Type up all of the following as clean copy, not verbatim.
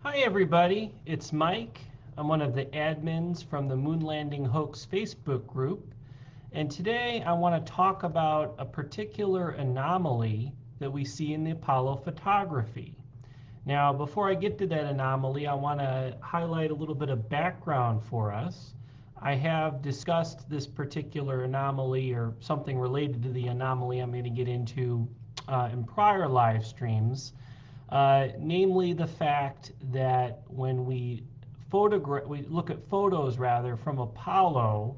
Hi everybody, it's Mike. I'm one of the admins from the Moon Landing Hoax Facebook group, and today I want to talk about a particular anomaly that we see in the Apollo photography. Now, before I get to that anomaly, I want to highlight a little bit of background for us. I have discussed this particular anomaly or something related to the anomaly I'm going to get into in prior live streams. Namely the fact that when we look at photos rather from Apollo,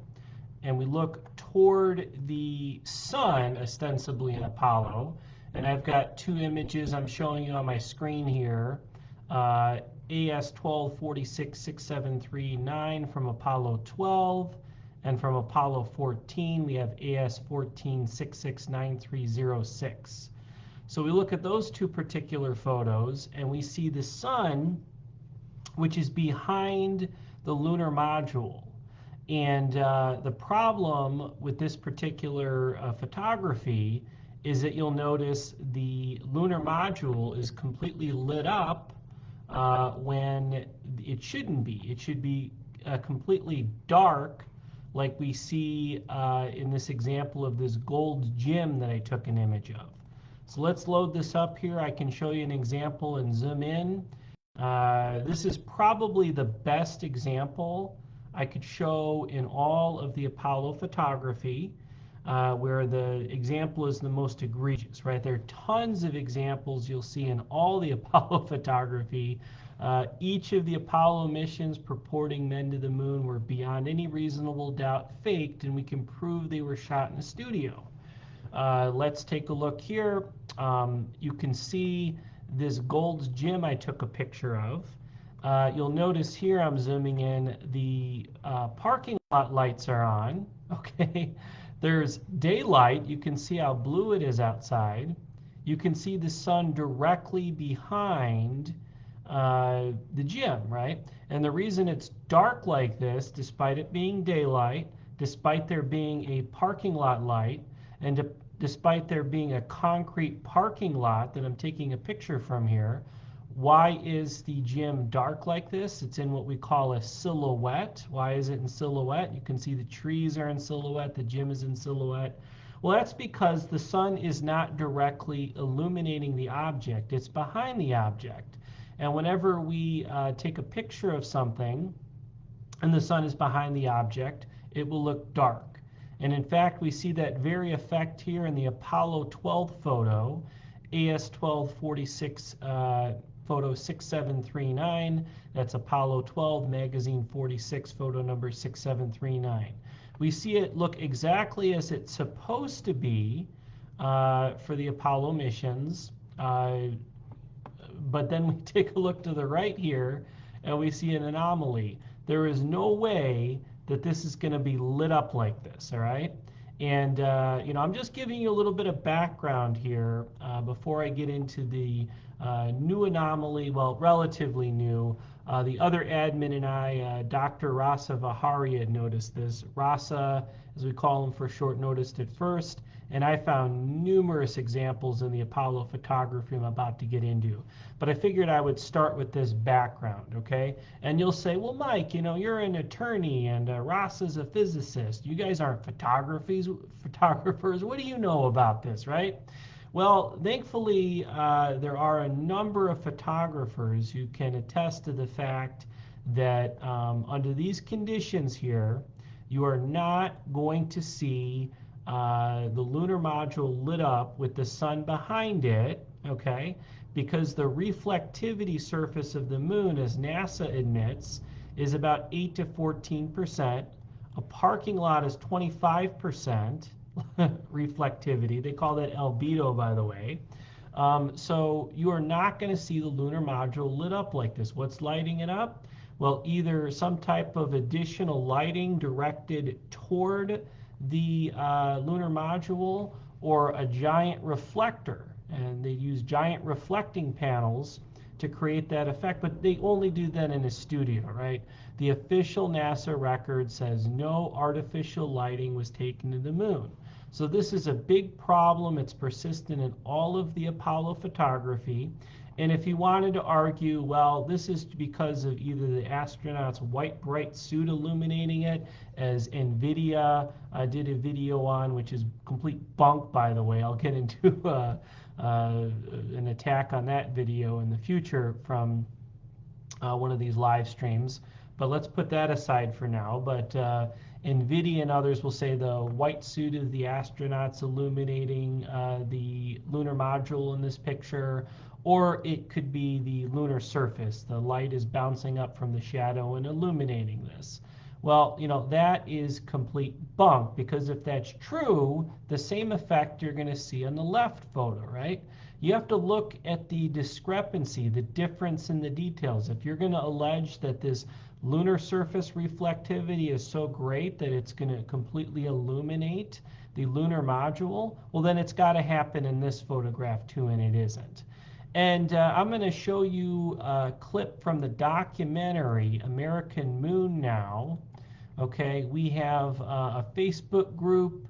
and we look toward the sun, ostensibly in Apollo, and I've got two images I'm showing you on my screen here. AS 12466739 from Apollo 12, and from Apollo 14 we have AS 14669306. So we look at those two particular photos and we see the sun, which is behind the lunar module. And the problem with this particular photography is that you'll notice the lunar module is completely lit up when it shouldn't be. It should be completely dark, like we see in this example of this gold gem that I took an image of. So let's load this up here. I can show you an example and zoom in. This is probably the best example I could show in all of the Apollo photography, where the example is the most egregious, right? There are tons of examples you'll see in all the Apollo photography. Each of the Apollo missions purporting men to the moon were beyond any reasonable doubt faked, and we can prove they were shot in a studio. Let's take a look here. You can see this Gold's Gym I took a picture of. You'll notice here I'm zooming in, the parking lot lights are on. Okay, there's daylight. You can see how blue it is outside. You can see the sun directly behind the gym, right? And the reason it's dark like this, despite it being daylight, despite there being a parking lot light, and despite there being a concrete parking lot that I'm taking a picture from here, why is the gym dark like this? It's in what we call a silhouette. Why is it in silhouette? You can see the trees are in silhouette, the gym is in silhouette. Well, that's because the sun is not directly illuminating the object, it's behind the object. And whenever we take a picture of something and the sun is behind the object, it will look dark. And in fact, we see that very effect here in the Apollo 12 photo, AS 1246 photo 6739. That's Apollo 12 magazine 46 photo number 6739. We see it look exactly as it's supposed to be for the Apollo missions. But then we take a look to the right here and we see an anomaly. There is no way that this is going to be lit up like this, all right? And I'm just giving you a little bit of background here before I get into the new anomaly, well, relatively new. The other admin and I, Dr. Rasa Vahari, had noticed this. Rasa, as we call him for short, noticed it first, and I found numerous examples in the Apollo photography I'm about to get into. But I figured I would start with this background, okay? And you'll say, well, Mike, you're an attorney and Rasa's a physicist. You guys aren't photographers. What do you know about this, right? Well, thankfully, there are a number of photographers who can attest to the fact that under these conditions here, you are not going to see the lunar module lit up with the sun behind it, okay? Because the reflectivity surface of the moon, as NASA admits, is about 8 to 14%. A parking lot is 25% reflectivity. They call that albedo, by the way. So you are not going to see the lunar module lit up like this. What's lighting it up? Well, either some type of additional lighting directed toward the lunar module or a giant reflector. And they use giant reflecting panels to create that effect, but they only do that in a studio, right? The official NASA record says no artificial lighting was taken to the moon. So this is a big problem. It's persistent in all of the Apollo photography. And if he wanted to argue, well, this is because of either the astronaut's white bright suit illuminating it, as NVIDIA did a video on, which is complete bunk, by the way. I'll get into an attack on that video in the future from one of these live streams. But let's put that aside for now. But NVIDIA and others will say the white suit of the astronauts illuminating the lunar module in this picture, or it could be the lunar surface. The light is bouncing up from the shadow and illuminating this. Well, that is complete bunk, because if that's true, the same effect you're going to see on the left photo, right? You have to look at the discrepancy, the difference in the details. If you're going to allege that this lunar surface reflectivity is so great that it's going to completely illuminate the lunar module, well, then it's got to happen in this photograph too, and it isn't. And I'm going to show you a clip from the documentary American Moon Now. Okay, we have a Facebook group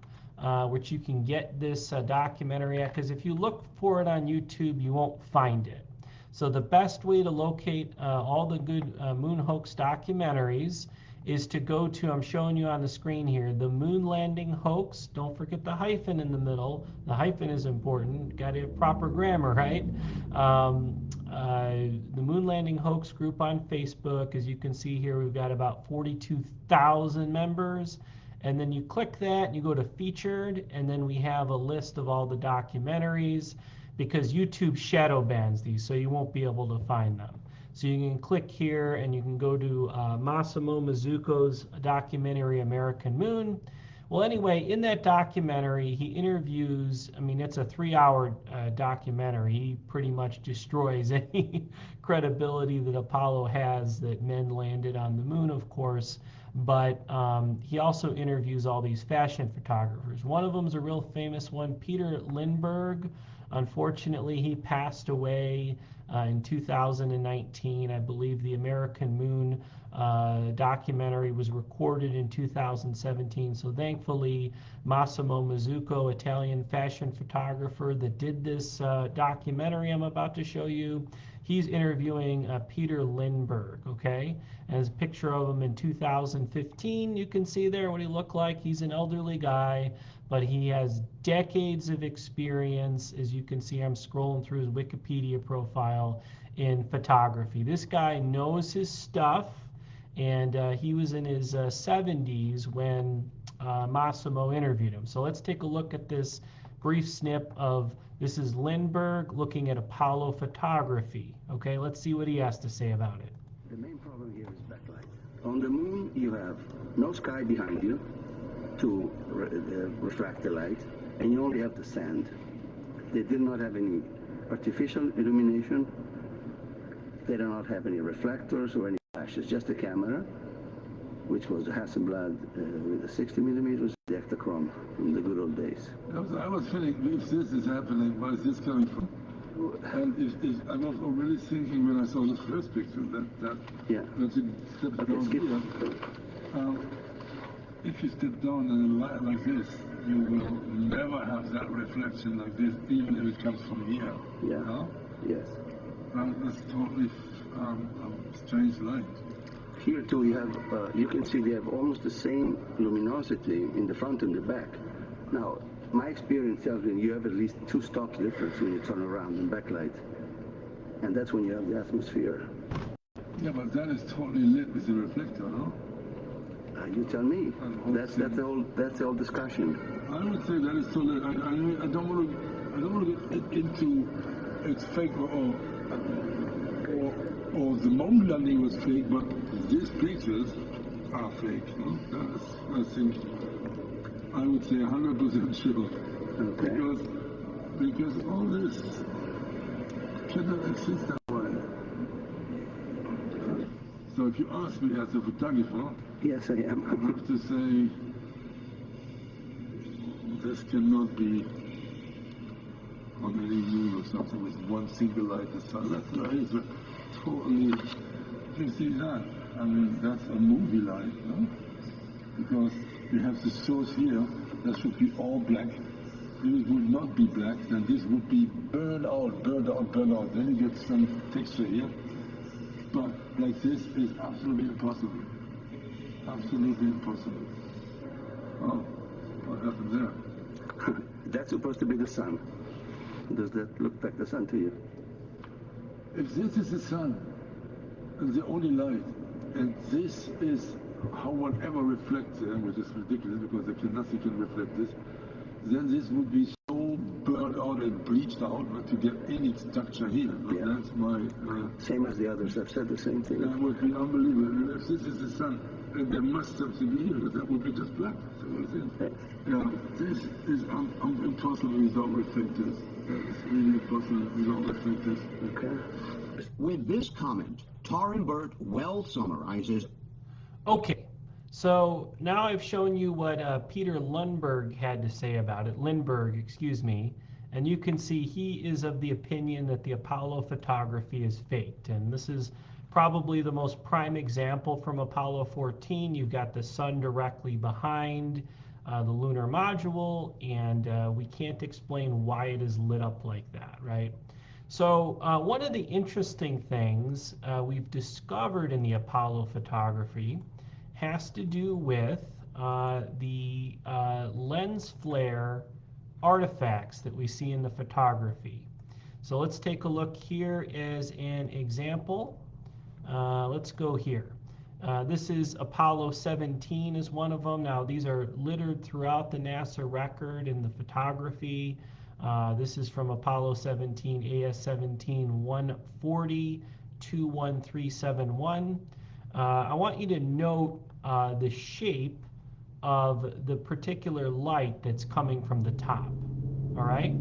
which you can get this documentary at, because if you look for it on YouTube, you won't find it. So the best way to locate all the good moon hoax documentaries is to go to, I'm showing you on the screen here, the moon landing hoax. Don't forget the hyphen in the middle. The hyphen is important. Got to have proper grammar, right? The moon landing hoax group on Facebook. As you can see here, we've got about 42,000 members. And then you click that, and you go to featured, and then we have a list of all the documentaries, because YouTube shadow bans these, so you won't be able to find them. So you can click here, and you can go to Massimo Mazzucco's documentary American Moon. Well, anyway, in that documentary, he interviews, it's a 3-hour documentary. He pretty much destroys any credibility that Apollo has that men landed on the moon, of course. But he also interviews all these fashion photographers. One of them is a real famous one, Peter Lindbergh. Unfortunately, he passed away in 2019. I believe the American Moon documentary was recorded in 2017. So thankfully, Massimo Mazzucco, Italian fashion photographer that did this documentary I'm about to show you, he's interviewing Peter Lindbergh, okay? And there's a picture of him in 2015. You can see there what he looked like. He's an elderly guy, but he has decades of experience. As you can see, I'm scrolling through his Wikipedia profile in photography. This guy knows his stuff, and he was in his 70s when Massimo interviewed him. So let's take a look at this brief snip of, this is Lindbergh looking at Apollo photography. Okay, let's see what he has to say about it. The main problem here is backlight. On the moon, you have no sky behind you to refract the light, and you only have the sand. They did not have any artificial illumination. They do not have any reflectors or any flashes, just a camera, which was a Hasselblad with a 60 millimeters Ektachrome from the good old days. I was thinking, if this is happening, where is this coming from? And I was already thinking when I saw the first picture that yeah. Once you step down here, if you step down in a light like this, you will never have that reflection like this, even if it comes from here. Yeah. No? Yes. That's totally strange light. Here too, you have you can see they have almost the same luminosity in the front and the back. Now, my experience tells me you have at least 2 stops difference when you turn around in backlight, and that's when you have the atmosphere. Yeah, but that is totally lit with the reflector, no? You tell me. That's the whole discussion. I would say that is totally. I don't want to get into it's fake or the moon landing was fake, but these pictures are fake. No? I think I would say 100% sure. Okay. Because all this cannot exist that way. So if you ask me as a photographer, yes, I am. I have to say this cannot be on any moon or something with one single light. The sun. That is totally. You see that? I mean, that's a movie light, no? Because you have the source here. That should be all black. If it would not be black, then this would be burned out, burned out, burned out. Then you get some texture here. But like this is absolutely impossible. Absolutely impossible. Oh, what happened there? That's supposed to be the sun. Does that look like the sun to you? If this is the sun, and the only light, and this is how one ever reflects, which is ridiculous because nothing can reflect this, then this would be so burned out and bleached out not to get any structure here. But Yeah. that's my... Same as the others. I've said the same thing. that would be unbelievable. If this is the sun, then there must something be here, because that would be just black. So yeah, this is impossible without reflectors. It's really impossible without reflectors. Okay. With this comment, Tarin Burt well summarizes. Okay, so now I've shown you what Peter Lundberg had to say about it. Lindbergh, excuse me. And you can see he is of the opinion that the Apollo photography is faked. And this is probably the most prime example from Apollo 14. You've got the sun directly behind the lunar module, and we can't explain why it is lit up like that, right? So one of the interesting things we've discovered in the Apollo photography has to do with the lens flare artifacts that we see in the photography. So let's take a look here as an example. Let's go here. This is Apollo 17 is one of them. Now these are littered throughout the NASA record in the photography. This is from Apollo 17, AS17 140 21371. I want you to note the shape of the particular light that's coming from the top. All right.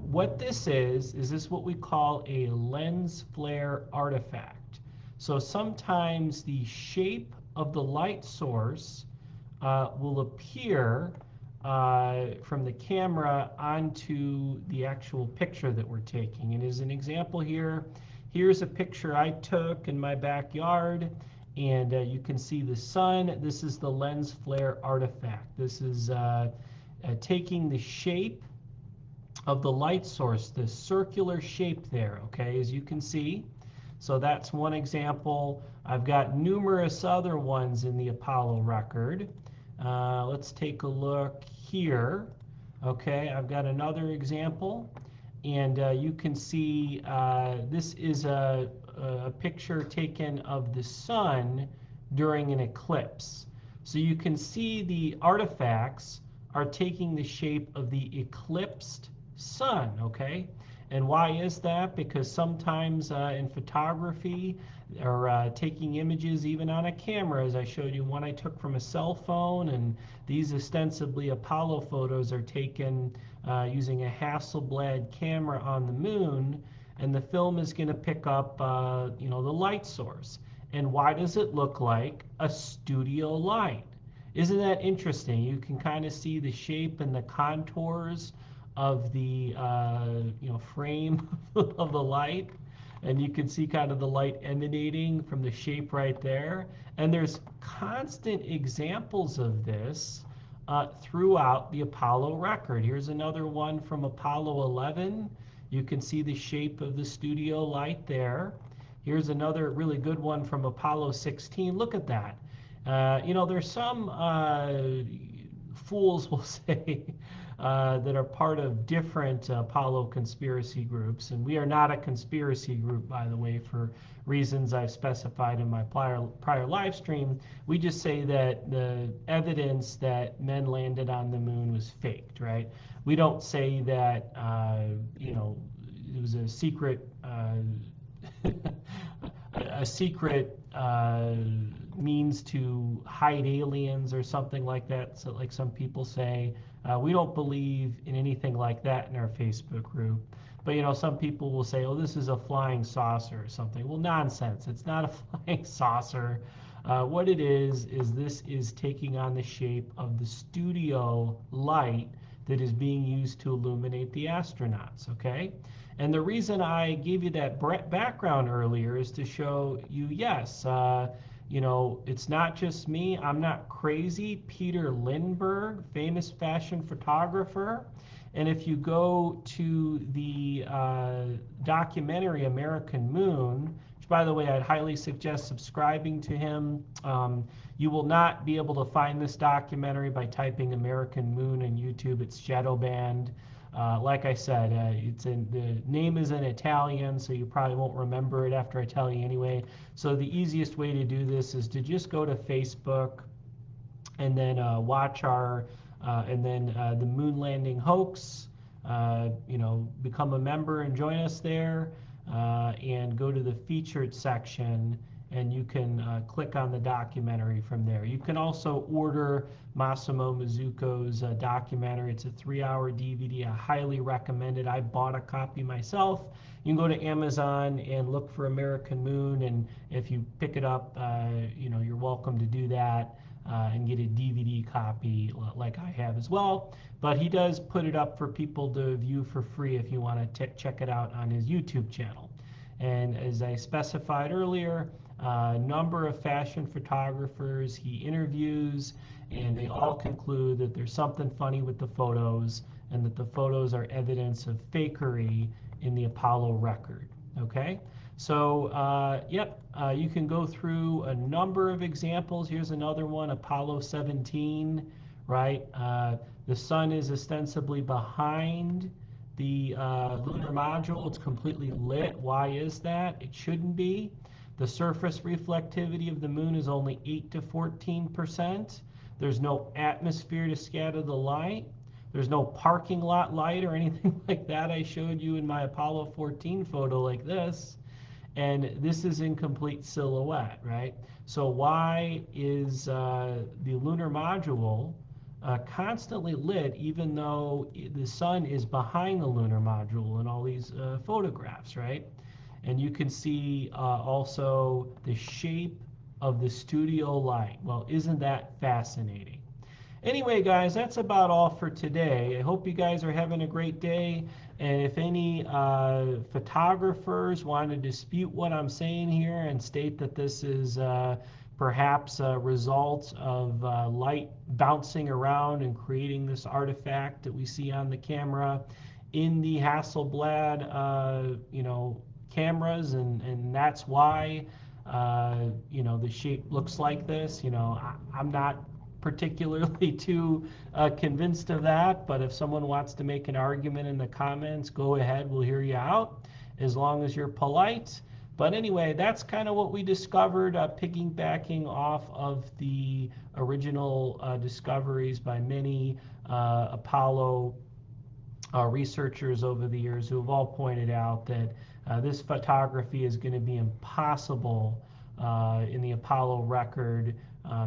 What this is this what we call a lens flare artifact. So sometimes the shape of the light source will appear from the camera onto the actual picture that we're taking. And as an example here, here's a picture I took in my backyard, and you can see the sun. This is the lens flare artifact. This is taking the shape of the light source, the circular shape there, okay, as you can see. So that's one example. I've got numerous other ones in the Apollo record. Let's take a look here. Okay, I've got another example, and you can see this is a picture taken of the sun during an eclipse. So you can see the artifacts are taking the shape of the eclipsed sun, okay? And why is that? Because sometimes in photography or taking images even on a camera, as I showed you one I took from a cell phone, and these ostensibly Apollo photos are taken using a Hasselblad camera on the moon, and the film is going to pick up the light source. And why does it look like a studio light? Isn't that interesting? You can kind of see the shape and the contours of the frame of the light, and you can see kind of the light emanating from the shape right there. And there's constant examples of this throughout the Apollo record. Here's another one from Apollo 11. You can see the shape of the studio light there. Here's another really good one from Apollo 16. Look at that. There's some fools will say that are part of different Apollo conspiracy groups. And we are not a conspiracy group, by the way, for reasons I've specified in my prior live stream. We just say that the evidence that men landed on the moon was faked, right? We don't say that, it was a secret, means to hide aliens or something like that. So like some people say, we don't believe in anything like that in our Facebook group. But some people will say, oh, this is a flying saucer or something. Well, nonsense. It's not a flying saucer. What it is this is taking on the shape of the studio light that is being used to illuminate the astronauts, okay? And the reason I gave you that background earlier is to show you, yes, it's not just me. I'm not crazy. Peter Lindbergh, famous fashion photographer, And if you go to the documentary American Moon, which by the way, I'd highly suggest subscribing to him. You will not be able to find this documentary by typing American Moon in YouTube. It's shadow banned. Like I said, the name is in Italian, so you probably won't remember it after I tell you anyway. So the easiest way to do this is to just go to Facebook and then watch our, and then the moon landing hoax. Become a member and join us there, and go to the featured section, and you can click on the documentary from there. You can also order Massimo Mazzucco's documentary. It's a 3-hour DVD. I highly recommend it. I bought a copy myself. You can go to Amazon and look for American Moon, and if you pick it up, you're welcome to do that. And get a DVD copy like I have as well. But he does put it up for people to view for free if you want to check it out on his YouTube channel. And as I specified earlier, a number of fashion photographers he interviews, and they all conclude that there's something funny with the photos and that the photos are evidence of fakery in the Apollo record. Okay? So, you can go through a number of examples. Here's another one, Apollo 17, right? The sun is ostensibly behind the lunar module. It's completely lit. Why is that? It shouldn't be. The surface reflectivity of the moon is only 8 to 14%. There's no atmosphere to scatter the light. There's no parking lot light or anything like that I showed you in my Apollo 14 photo like this. And this is in complete silhouette, right? So why is the lunar module constantly lit even though the sun is behind the lunar module in all these photographs, right? And you can see also the shape of the studio light. Well, isn't that fascinating? Anyway, guys, that's about all for today. I hope you guys are having a great day. And if any photographers want to dispute what I'm saying here and state that this is perhaps a result of light bouncing around and creating this artifact that we see on the camera in the Hasselblad, cameras, and that's why, the shape looks like this. I'm not particularly too convinced of that, but if someone wants to make an argument in the comments, go ahead, we'll hear you out as long as you're polite. But anyway, that's kind of what we discovered, piggybacking off of the original discoveries by many Apollo researchers over the years who have all pointed out that this photography is going to be impossible in the Apollo record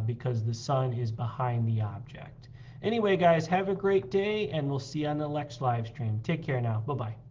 because the sun is behind the object. Anyway, guys, have a great day, and we'll see you on the next live stream. Take care now. Bye-bye.